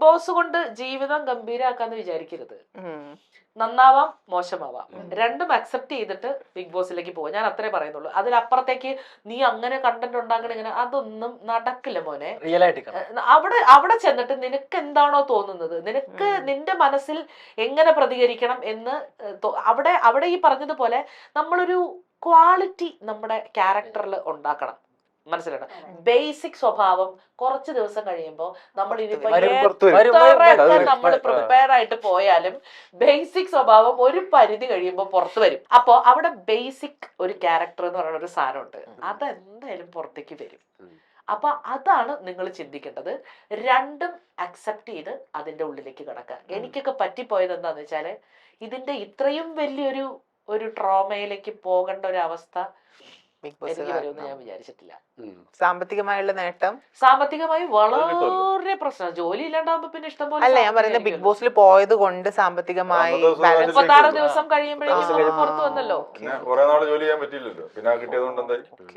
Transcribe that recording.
Boss കൊണ്ട് ജീവിതം ഗംഭീരാക്കാന്ന് വിചാരിക്കരുത്. നന്നാവാം, മോശമാവാം, രണ്ടും അക്സെപ്റ്റ് ചെയ്തിട്ട് ബിഗ് ബോസിലേക്ക് പോവാം. ഞാൻ അത്രേ പറയുന്നുള്ളൂ. അതിലപ്പുറത്തേക്ക് നീ അങ്ങനെ കണ്ടന്റ് ഉണ്ടാക്കണം ഇങ്ങനെ അതൊന്നും നടക്കില്ല മോനെ. അവിടെ ചെന്നിട്ട് നിനക്ക് എന്താണോ തോന്നുന്നത്, നിനക്ക് നിന്റെ മനസ്സിൽ എങ്ങനെ പ്രതികരിക്കണം എന്ന് അവിടെ ഈ പറഞ്ഞതുപോലെ നമ്മളൊരു ക്വാളിറ്റി നമ്മുടെ ക്യാരക്ടറിൽ ഉണ്ടാക്കണം. മനസ്സിലാക്കണം. ബേസിക് സ്വഭാവം കുറച്ച് ദിവസം കഴിയുമ്പോൾ നമ്മൾ ഇനിയിപ്പോ നമ്മൾ പ്രിപ്പയർഡ് ആയിട്ട് പോയാലും ബേസിക് സ്വഭാവം ഒരു പരിധി കഴിയുമ്പോൾ പുറത്തു വരും. അപ്പോ അവിടെ ബേസിക് ഒരു ക്യാരക്ടർ എന്ന് പറയുന്ന ഒരു സാധനമുണ്ട്, അതെന്തായാലും പുറത്തേക്ക് വരും. അപ്പൊ അതാണ് നിങ്ങൾ ചിന്തിക്കേണ്ടത്. രണ്ടും അക്സെപ്റ്റ് ചെയ്ത് അതിന്റെ ഉള്ളിലേക്ക് കിടക്കുക. എനിക്കൊക്കെ പറ്റിപ്പോയത് എന്താന്ന് വെച്ചാല് ഇതിന്റെ ഇത്രയും വലിയൊരു ട്രോമയിലേക്ക് പോകേണ്ട ഒരു അവസ്ഥ എനിക്ക് വരുമെന്ന് ഞാൻ വിചാരിച്ചിട്ടില്ല. സാമ്പത്തികമായുള്ള നേട്ടം, സാമ്പത്തികമായി വളരെ പ്രശ്നം. ജോലി ഇല്ലാണ്ടാവുമ്പോ പിന്നെ ഇഷ്ടം പോലെ അല്ല ഞാൻ പറയുന്നത് ബിഗ് ബോസിൽ പോയത് കൊണ്ട് സാമ്പത്തികമായി 36 ദിവസം കഴിയുമ്പോഴേക്കും പുറത്തു വന്നല്ലോ. കുറെ നാള് ജോലി ചെയ്യാൻ പറ്റില്ലല്ലോ, പിന്നെ കിട്ടിയതുകൊണ്ട് എന്തായി.